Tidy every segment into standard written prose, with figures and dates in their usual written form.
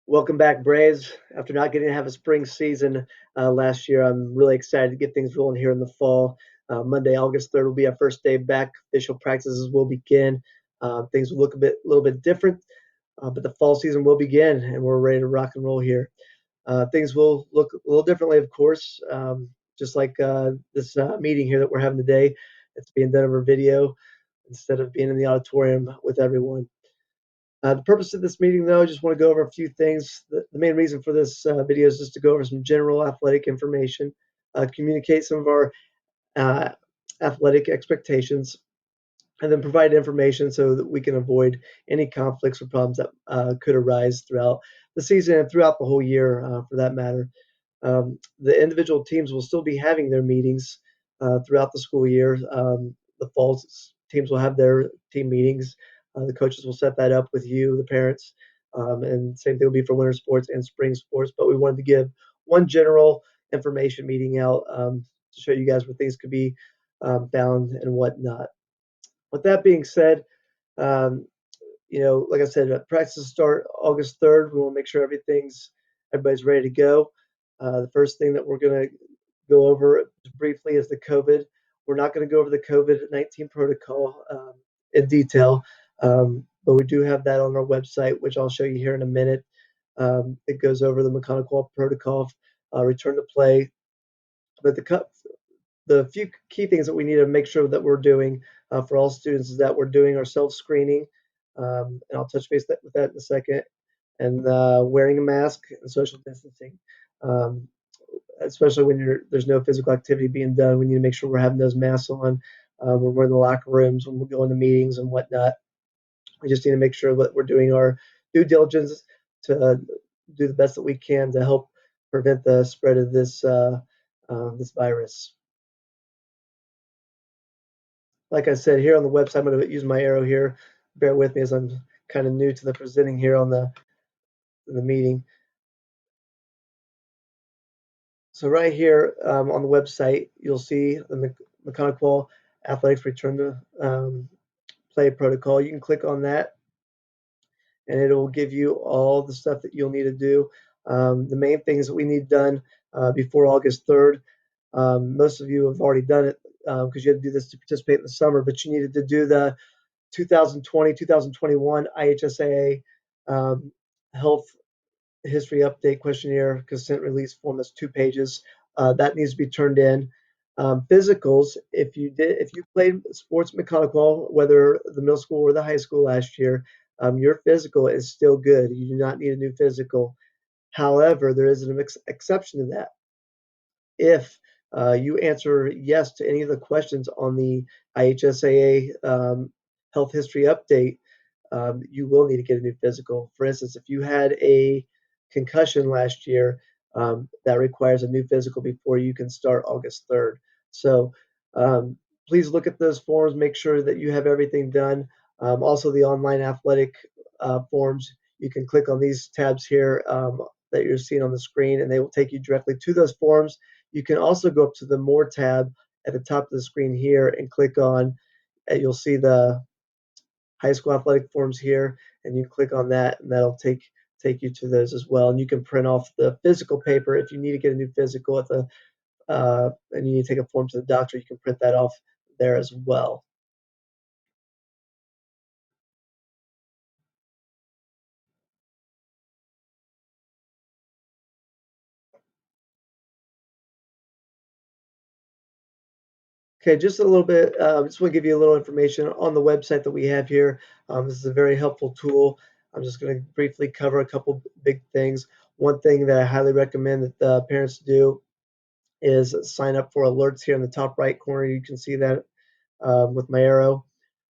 Welcome back, Braves. After not getting to have a spring season last year, I'm really excited to get things rolling here in the fall. Monday, August 3rd will be our first day back. Official practices will begin. Things will look little bit different, but the fall season will begin, and we're ready to rock and roll here. Things will look a little differently, of course, just like this meeting here that we're having today. It's being done over video instead of being in the auditorium with everyone. The purpose of this meeting, though, I just want to go over a few things. The main reason for this video is just to go over some general athletic information, communicate some of our uh, athletic expectations, and then provide information so that we can avoid any conflicts or problems that could arise throughout the season and throughout the whole year, for that matter. The individual teams will still be having their meetings throughout the school year. The fall teams will have their team meetings. The coaches will set that up with you, the parents, and same thing will be for winter sports and spring sports. But we wanted to give one general information meeting out to show you guys where things could be found and whatnot. With that being said, um, like I said, practices start August 3rd. We want to make sure everybody's ready to go. The first thing that we're going to go over briefly is the COVID. We're not going to go over the COVID-19 protocol in detail, but we do have that on our website, which I'll show you here in a minute. It goes over the Maconaquah protocol, return to play, but the few key things that we need to make sure that we're doing for all students is that we're doing our self-screening, and I'll touch base with that in a second, and wearing a mask and social distancing. Um, Especially when there's no physical activity being done, we need to make sure we're having those masks on when we're in the locker rooms, when we're going to meetings and whatnot. We just need to make sure that we're doing our due diligence to do the best that we can to help prevent the spread of this virus. Like I said, here on the website, I'm going to use my arrow here. Bear with me as I'm kind of new to the presenting here on the meeting. So right here on the website, you'll see the Maconaquah Athletics Return to Play protocol. You can click on that, and it will give you all the stuff that you'll need to do. The main things that we need done before August 3rd. Most of you have already done it because you had to do this to participate in the summer, but you needed to do the 2020-2021 IHSAA health history update questionnaire consent release form. That's 2 pages. That needs to be turned in. Physicals, if you played sports at Maconaquah, whether the middle school or the high school last year, your physical is still good. You do not need a new physical. However, there is an exception to that. If you answer yes to any of the questions on the IHSAA health history update, you will need to get a new physical. For instance, if you had a concussion last year, that requires a new physical before you can start August 3rd. So please look at those forms, make sure that you have everything done. Also, the online athletic forms, you can click on these tabs here that you're seeing on the screen, and they will take you directly to those forms. You can also go up to the More tab at the top of the screen here and click on, and you'll see the high school athletic forms here, and you click on that, and that'll take you to those as well. And you can print off the physical paper if you need to get a new physical at the and you need to take a form to the doctor. You can print that off there as well. Okay, just a little bit. Just want to give you a little information on the website that we have here. This is a very helpful tool. I'm just going to briefly cover a couple big things. One thing that I highly recommend that the parents do is sign up for alerts here in the top right corner. You can see that with my arrow.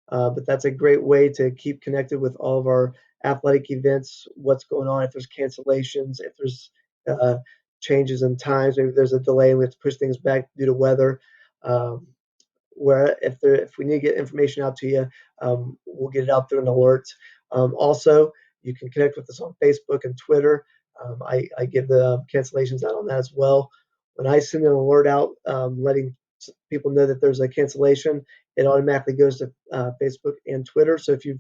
But that's a great way to keep connected with all of our athletic events, what's going on, if there's cancellations, if there's uh, changes in times, maybe there's a delay and we have to push things back due to weather. Um, where if we need to get information out to you, we'll get it out through an alert. Also, you can connect with us on Facebook and Twitter. I give the cancellations out on that as well. When I send an alert out letting people know that there's a cancellation, it automatically goes to Facebook and Twitter. So if you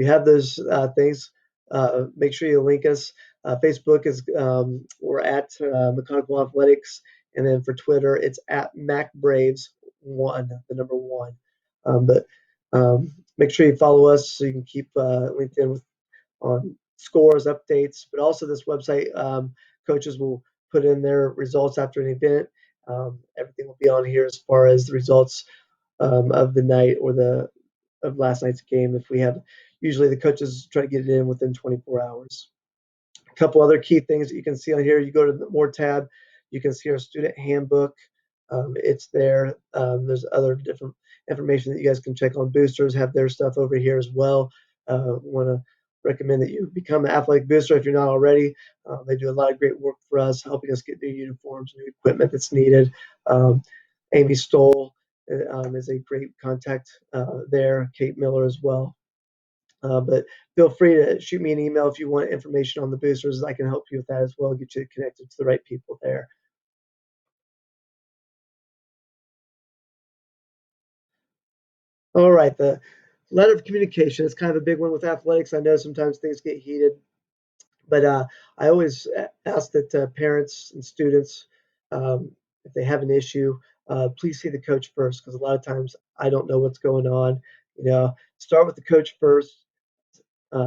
have those things, make sure you link us. Facebook is we're at Maconaquah Athletics, and then for Twitter it's at MacBraves1, the number one. But make sure you follow us so you can keep linked in with on scores, updates, but also this website. Coaches will put in their results after an event. Everything will be on here as far as the results of the night or the of last night's game. If we have, usually the coaches try to get it in within 24 hours. A couple other key things that you can see on here. You go to the More tab, you can see our student handbook. It's there. There's other different information that you guys can check on. Boosters have their stuff over here as well. Want to recommend that you become an athletic booster if you're not already. They do a lot of great work for us, helping us get new uniforms, new equipment that's needed. Um, Amy Stoll is a great contact there. Kate Miller as well. But feel free to shoot me an email if you want information on the boosters. I can help you with that as well, get you connected to the right people there. All right, the letter of communication is kind of a big one with athletics. I know sometimes things get heated, but I always ask that parents and students, if they have an issue, please see the coach first, because a lot of times I don't know what's going on. Start with the coach first.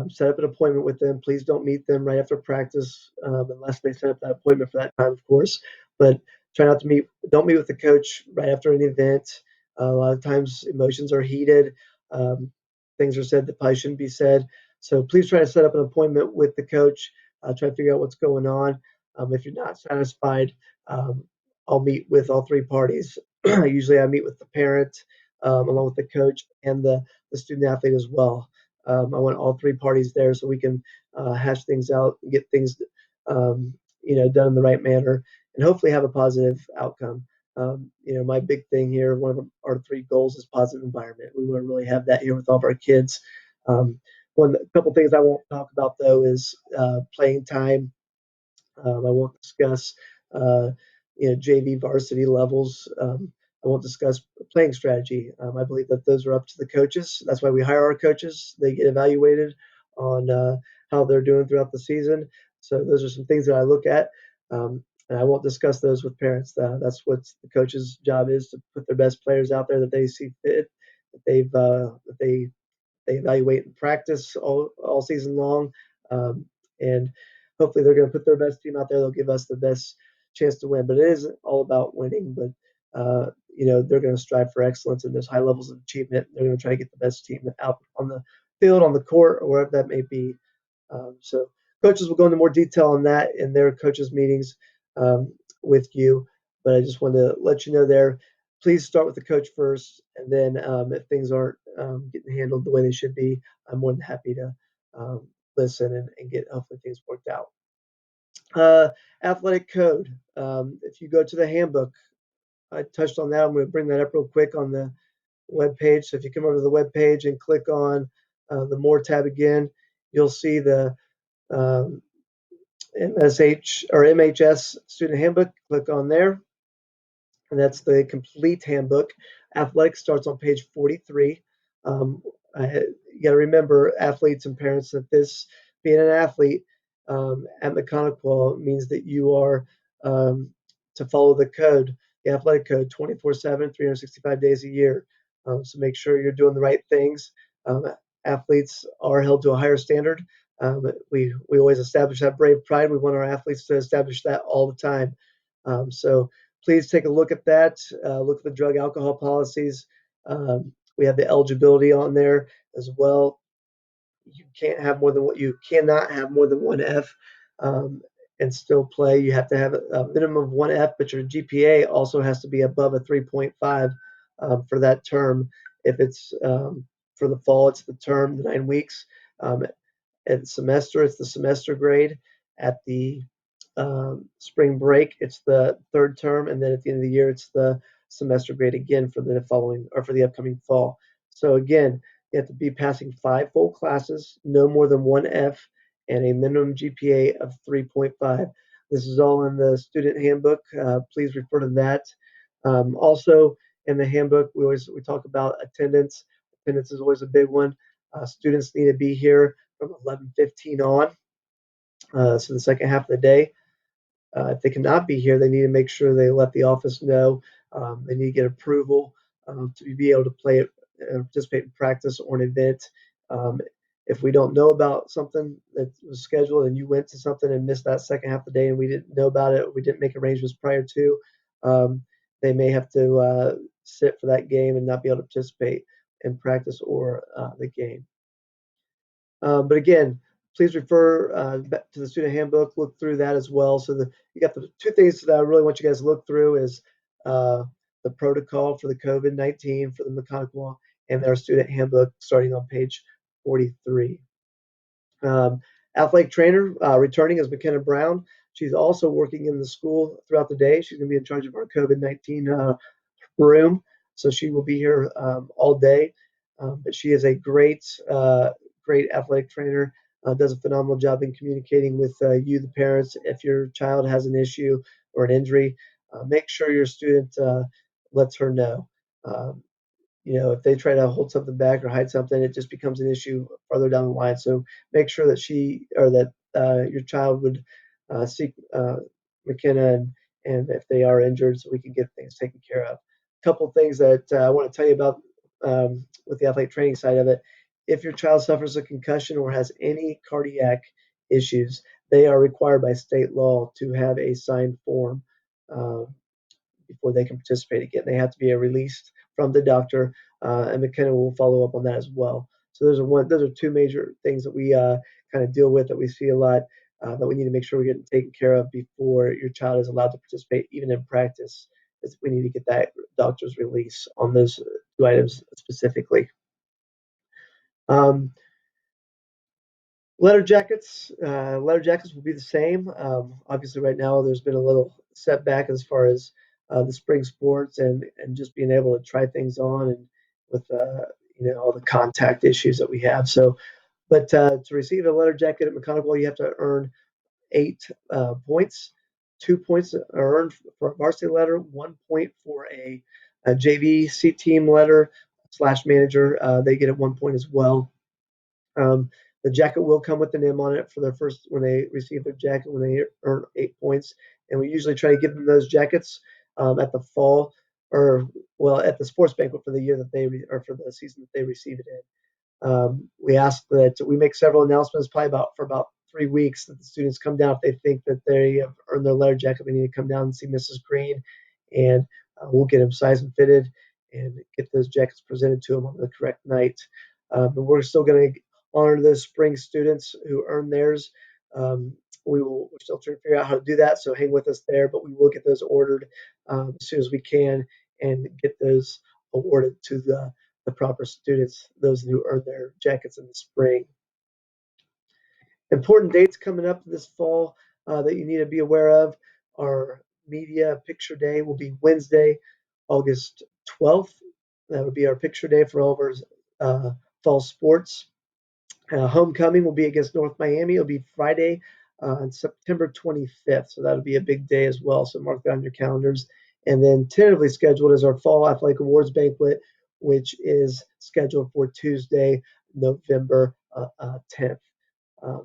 Set up an appointment with them. Please don't meet them right after practice unless they set up that appointment for that time, of course. But try not to meet. Don't meet with the coach right after an event. A lot of times emotions are heated. Um, Things are said that probably shouldn't be said. So please try to set up an appointment with the coach. Try to figure out what's going on. If you're not satisfied, um, I'll meet with all three parties. Usually, I meet with the parent along with the coach and the student athlete as well. I want all three parties there so we can hash things out and get things, um, done in the right manner, and hopefully have a positive outcome. My big thing here, one of our three goals is positive environment. We want to really have that here with all of our kids. A couple things I won't talk about though is playing time. I won't discuss, uh, JV varsity levels. I won't discuss playing strategy. I believe that those are up to the coaches. That's why we hire our coaches. They get evaluated on how they're doing throughout the season. So those are some things that I look at, and I won't discuss those with parents. That's what the coach's job is, to put their best players out there that they see fit, that they evaluate in practice all season long. And hopefully they're going to put their best team out there. They'll give us the best chance to win. But it isn't all about winning. But they're going to strive for excellence, and there's high levels of achievement. They're going to try to get the best team out on the field, on the court, or wherever that may be. So coaches will go into more detail on that in their coaches meetings with you. But I just wanted to let you know there. Please start with the coach first, and then if things aren't getting handled the way they should be, I'm more than happy to um, listen and get hopefully things worked out. Uh, Athletic code. If you go to the handbook, I touched on that. I'm going to bring that up real quick on the web page. So if you come over to the web page and click on the More tab again, you'll see the um, MSH or MHS student handbook. Click on there, and that's the complete handbook. Athletics starts on page 43. Um, you got to remember, athletes and parents, that this being an athlete at Maconaquah means that you are to follow the code, the athletic code, 24/7, 365 days a year. So make sure you're doing the right things. Um, Athletes are held to a higher standard. We always establish that brave pride. We want our athletes to establish that all the time. So please take a look at that. Look at the drug alcohol policies. We have the eligibility on there as well. You cannot have more than one F and still play. You have to have a minimum of one F, but your GPA also has to be above a 3.5 for that term. If it's for the fall, it's the term, the 9 weeks. At semester, it's the semester grade. At the spring break, it's the third term, and then at the end of the year, it's the semester grade again for the following or for the upcoming fall. So again, you have to be passing 5 full classes, no more than one F, and a minimum GPA of 3.5. This is all in the student handbook. Please refer to that. Also, in the handbook, we talk about attendance. Attendance is always a big one. Students need to be here from 11:15 on. So the second half of the day, if they cannot be here, they need to make sure they let the office know. They need to get approval to be able to play it, participate in practice or an event. Um, if we don't know about something that was scheduled and you went to something and missed that second half of the day and we didn't know about it, we didn't make arrangements prior to, um, they may have to sit for that game and not be able to participate in practice or the game. But again, please refer back to the student handbook, look through that as well. So you got the two things that I really want you guys to look through is uh, the protocol for the COVID-19 for the Maconaquah and our student handbook starting on page 43. Um, Athletic trainer returning is McKenna Brown. She's also working in the school throughout the day. She's going to be in charge of our COVID-19 room, so she will be here all day. But she is a great athletic trainer. Does a phenomenal job in communicating with you, the parents. If your child has an issue or an injury, make sure your student lets her know. Um, if they try to hold something back or hide something, it just becomes an issue farther down the line. So make sure that she or that your child would seek McKenna and if they are injured, so we can get things taken care of. A couple things that I want to tell you about with the athletic training side of it. If your child suffers a concussion or has any cardiac issues, they are required by state law to have a signed form. Uh, before they can participate again. They have to be released from the doctor, and McKenna will follow up on that as well. So those are two major things that we kind of deal with that we see a lot that we need to make sure we're getting taken care of before your child is allowed to participate, even in practice. We need to get that doctor's release on those two items specifically. Um, letter jackets will be the same. Obviously, right now there's been a little setback as far as the spring sports and just being able to try things on and with all the contact issues that we have. So, but to receive a letter jacket at Maconaquah, you have to earn 8 points. 2 points are earned for a varsity letter, 1 point for a JV C team letter slash manager. They get it 1 point as well. Um, the jacket will come with an M on it for their first when they receive their jacket when they earn 8 points, and we usually try to give them those jackets at the fall or at the sports banquet for the year that or for the season that they receive it in. We ask that we make several announcements, probably about 3 weeks, that the students come down if they think that they have earned their letter jacket. They need to come down and see Mrs. Green, and we'll get them sized and fitted and get those jackets presented to them on the correct night. But we're still going to honor those spring students who earn theirs. We're still trying to figure out how to do that, so hang with us there. But we will get those ordered as soon as we can and get those awarded to the proper students, those who earn their jackets in the spring. Important dates coming up this fall that you need to be aware of are Media Picture Day will be Wednesday, August 12th. That would be our picture day for all of our fall sports. Homecoming will be against North Miami. It'll be Friday on September 25th. So that'll be a big day as well. So mark that on your calendars. And then tentatively scheduled is our Fall Athletic Awards Banquet, which is scheduled for Tuesday, November 10th.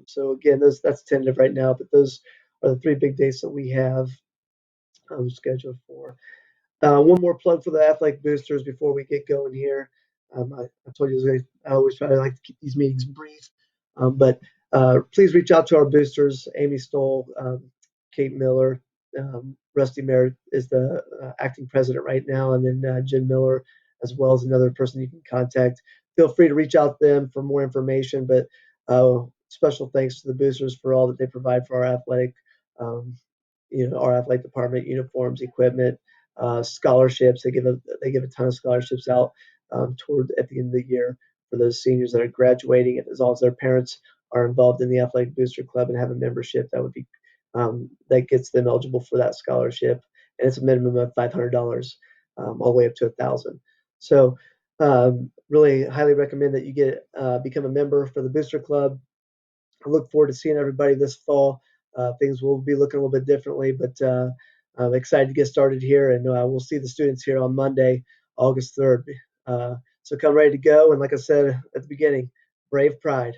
So again, that's tentative right now, but those are the three big dates that we have scheduled for. One more plug for the athletic boosters before we get going here. I told you I always try to like to keep these meetings brief, but please reach out to our boosters. Amy Stoll, Kate Miller, Rusty Merritt is the acting president right now, and then Jen Miller as well as another person you can contact. Feel free to reach out to them for more information, but special thanks to the boosters for all that they provide for our um, our athletic department, uniforms, equipment, scholarships. They give a ton of scholarships out toward at the end of the year for those seniors that are graduating, as long as their parents are involved in the athletic booster club and have a membership. That gets them eligible for that scholarship, and it's a minimum of $500 all the way up to $1,000. So really highly recommend that you become a member for the booster club. I look forward to seeing everybody this fall. Things will be looking a little bit differently, but I'm excited to get started here, and we'll see the students here on Monday, August 3rd. So come ready to go, and like I said at the beginning, brave pride.